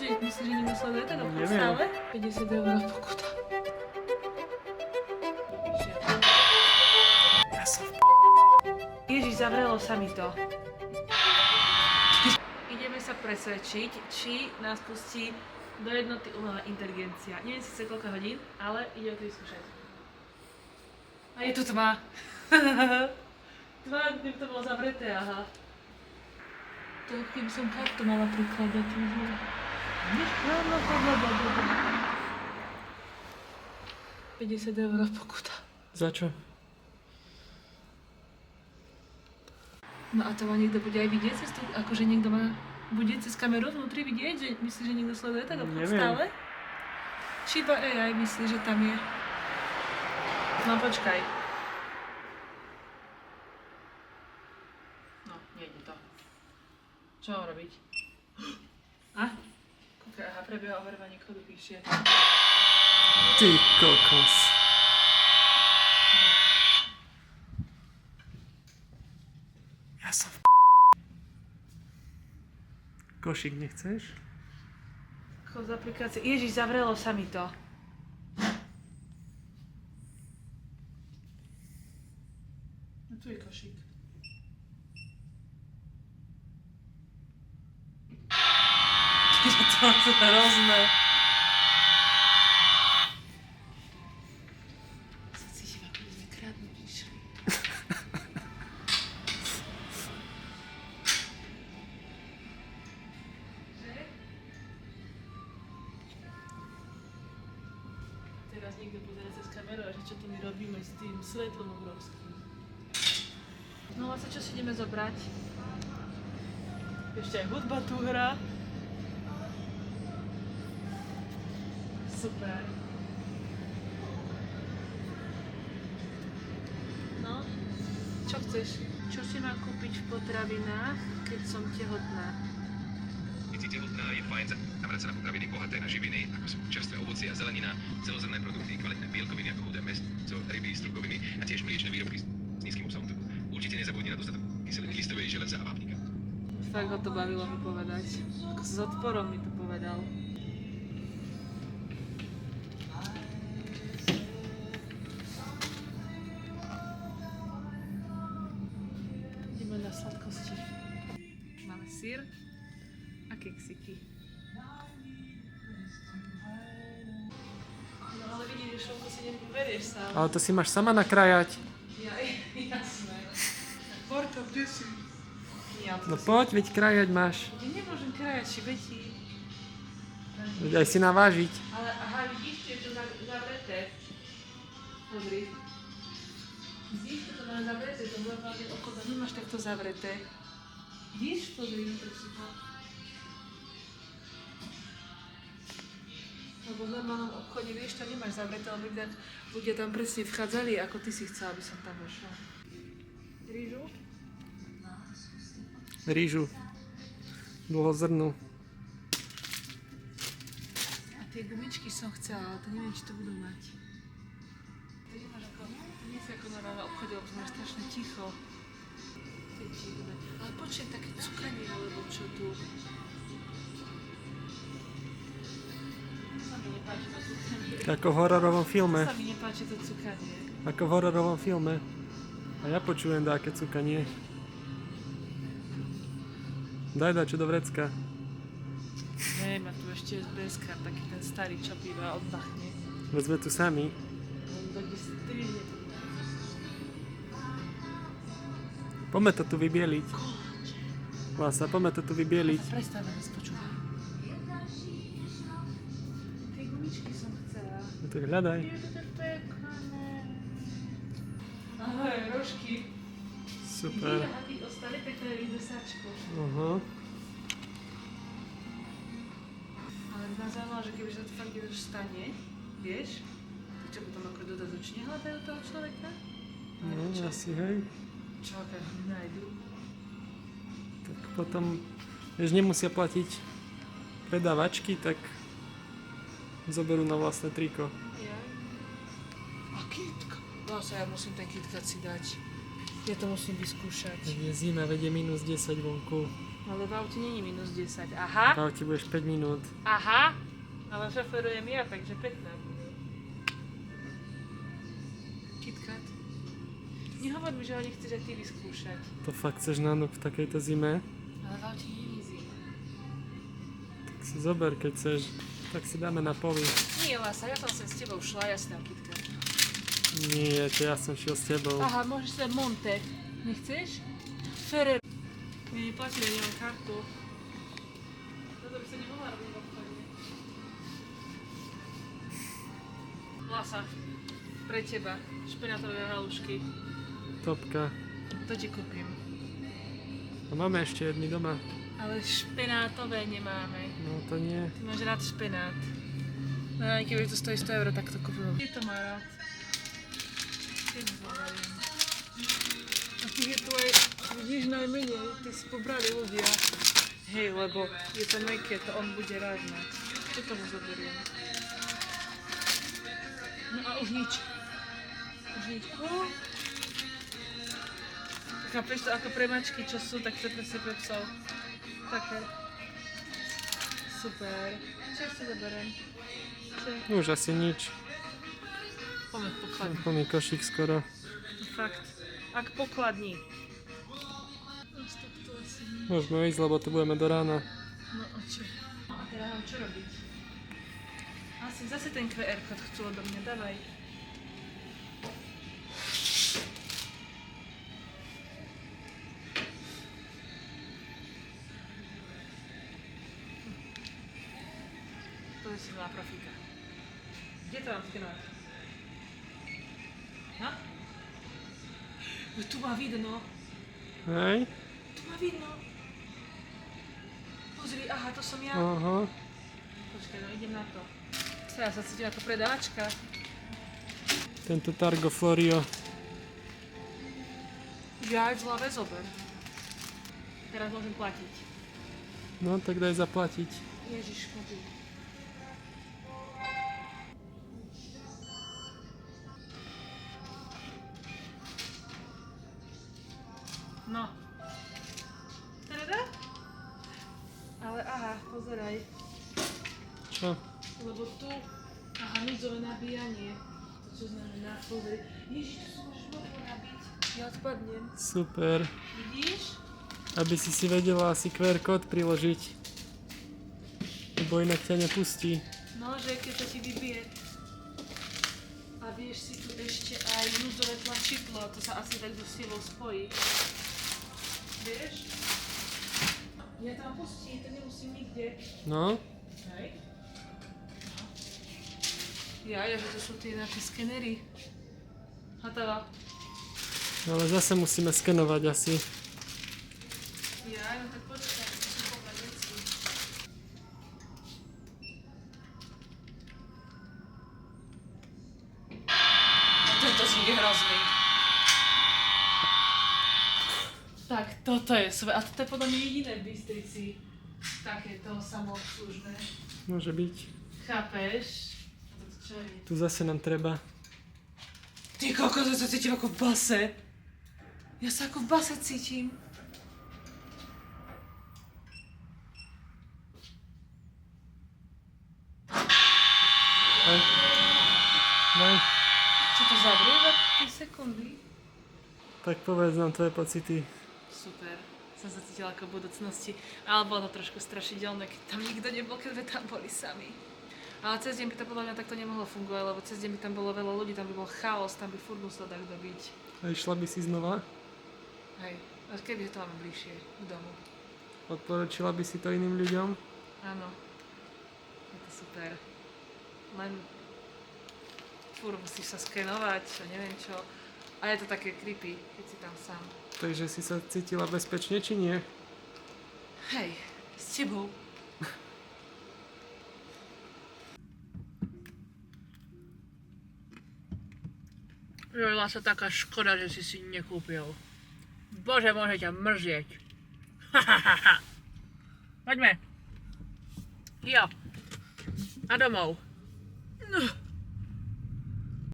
Myslíš, že niekto sleduje ten obchod Neviem. stále? 50 € pokuta. Ja som Ježiš, zavrelo sa mi to. Ideme sa presvedčiť, či nás pustí do jednoty umelá inteligencia. Neviem síce koľko hodín, ale ideme to vyskúšať. A je tu tma. Tma, kde to bolo zavreté, aha. To keby som kartu mala prikladať. 50 € pokuta. Za čo? No a to ma niekto bude aj vidieť cez to, akože niekto ma bude cez kameru vnútri vidieť, že myslíš, že niekto sleduje ten obchod Neviem. stále? Či iba AI myslí, že tam je. No počkaj. No, nejde to. Čo mám robiť? A? Kúkaj, aha, prebieha overovanie kódu, píše. Ty kokos. Ja som Košík nechceš? Chod z aplikácie. Ježiš, zavrelo sa mi to. No tu je košík. To je hrozné. Sa cítim, ako by sme kradnúť išli. Teraz niekto pozerá cez kameru a že čo to my robíme s tým svetlom obrovským. No a sa čo si ideme zobrať? Ešte aj hudba tu hrá. Super. No, čo chceš? Čo si mám kúpiť v potravinách, keď som tehotná? Keď si tehotná, je fajn zamerať sa na potraviny bohaté na živiny, ako sú čerstvé ovocie a zelenina, celozrnné produkty, kvalitné bielkoviny ako chudé mäso, ryby, strukoviny a tiež mliečne výrobky s nízkym obsahom tuku. Určite nezabudni na dostatok kyseliny listovej, železa a vápnika. Fakt ho to bavilo mi povedať. Ako s odporom mi to povedal. Ideme na sladkosti. Máme syr a keksiky. No ale vidíš, že šovku si neberieš sám. Ale to si máš sama nakrájať. Jasné. Borka, kde si? Ja, No poď, veď krájať máš. Ja nemôžem krajať šibeti. Veď aj si navážiť. Ale aha, vidíš, čo je to zavreté. Pozri. Vidíš, to máme zavreté, to normálne okolo nemáš takto zavreté. Vidíš, pozri, prosím. Lebo v normálnom obchode, vieš, to nemáš zavreté, lebo ľudia tam presne vchádzali, ako ty si chcela, aby som tam vešla. Rýžu? Rýžu. Dlhozrnú. A tie gumičky som chcela, ale to neviem, či to budú mať. To nemáš ako, to nie si ako na obchode, lebo máš strašne ticho. To je divné. Ale počujem také cukanie, alebo čo tu. To sa mi nepáči to cukanie. Ako v hororovom filme. To sa mi nepáči to cukanie. Ako v hororovom filme. A ja počujem dáke cukanie. Daj čo do vrecka. Hej, má tu ešte SBS-kar, taký ten starý, čo býva, odbachne. Veď sme tu sami. On do 10 týždne. Poďme to tu vybieliť. Lása, poďme to tu vybieliť. Prestávaj nás počúvaj. Tie gumičky som chcela. No tak hľadaj. Je to tak pekné. Ahoj, rožky. Super. Vidíš, aby ostali pekné rydosáčko. Aha. Ale ma zaujímalo, že keby sa to fakt už stane, vieš, tak čo potom ako dodatočne hľadajú toho človeka? No, čo? asi hej. Čo, keď ho nájdu? Tak potom, vieš, nemusia platiť predávačky, tak zoberú na vlastné triko. Ja? A KitKat. No sa ja musím ten KitKat si dať. Ja to musím vyskúšať. Tak je zima, vedie -10 vonku. Ale v aute není minus 10. V Aha, aute budeš 5 minút. aha. Ale šoferujem ja, takže 15 minút. KitKat. Nehovor mi, že ho nechceš aj ty vyskúšať. To fakt chceš na noc v takejto zime? Ale v aute není zima. Tak si zober, keď chceš. Tak si dáme na poli. Nie, Lasa, ja som sem s tebou šla, ja si dám KitKat. Nie, to ja som šiel s tebou. Aha, môžeš si dať Monte. Nechceš? Ferrer. Ja neplatím, ja nemám kartu. Toto by sa nemohla robiť v obchode. Lasa, pre teba. Špenátové halušky. Topka. To ti kúpim. A máme ešte jedny doma. Ale špenátové nemáme. No to nie. Ty máš rád špenát. No aj keď to stojí 100 €, tak to kúpim. Ty to má rád. Ty nezvládam. A tých je tu aj, vidíš, najmenej. Ty si pobrali ľudia. Hej, lebo je to meké, to on bude rád mať. Čo tomu zoberiem? No a už nič. Už nič. Chápeš to ako pre mačky, čo sú, tak to presne pre psov. Také. Super. Čo ešte zoberiem? Čo? Už asi nič. Poďme pokladni. Plný košík skoro. Fakt. Ak pokladni. To asi nie. Môžeme ísť, lebo tu budeme do rána. No a čo? A teraz mám čo robiť? Asi zase ten QR kód chcú odo mňa, dávaj. To je si dala profíka. Kde to mám skenovať? No? Tu má vidno. Hej? Tu má vidno. Pozri, aha, to som ja. Aha. Počkaj, no idem na to. Teraz sa cítim ako predávačka. Tento Targo Florio. Ja aj v hlave zober. Teraz môžem platiť. No tak daj zaplatiť. Ježiš, mobil. No. Teda? Ale aha, pozeraj. Čo? Lebo tu, aha, núdzové nabíjanie. To čo znamená, pozri. Ježiš, tu si môžeš mobil nabiť. Ja odpadnem. Super. Vidíš? Aby si vedela asi QR kód priložiť. Lebo inak ťa nepustí. No, že keď to ti vybije. A vieš si tu ešte aj núdzové tlačidlo, to sa asi tak so silou spojí. Vieš? Ja tam pustím, to nemusím nikde. No? Hej. Ja, že to sú tie naše skenery. Hotovo. Ale zase musíme skenovať asi. Ja, no tak počkaj, musím povedať veci. Tento zvuk je hrozný. Tak, toto je svoje. A toto je podľa mňa jediné v Bystrici. Takéto samoobslužné. Môže byť. Chápeš? A toto čo je? Tu zase nám treba. Ty kokos, ja sa cítim ako v base. Ja sa ako v base cítim. Hej. Daj. Čo to zavrú za 3 sekundy? Tak povedz nám tvoje pocity. Super. Som sa cítila ako v budúcnosti. Ale bolo to trošku strašidelné, keď tam nikto nebol, keď sme tam boli sami. Ale cez deň by to podľa mňa takto nemohlo fungovať, lebo cez deň by tam bolo veľa ľudí, tam by bol chaos, tam by furt musel takto byť. A išla by si znova? Hej, a keby to máme bližšie k domu. Odporúčila by si to iným ľuďom? Áno. Je to super. Len furt musíš sa skenovať, čo neviem čo. A je to také creepy, keď si tam sám. Takže si sa cítila bezpečne, či nie? Hej, s tebou. Jojla sa taká škoda, že si nekúpil. Bože, môže ťa mrzieť. Poďme. Jo. A domov. No.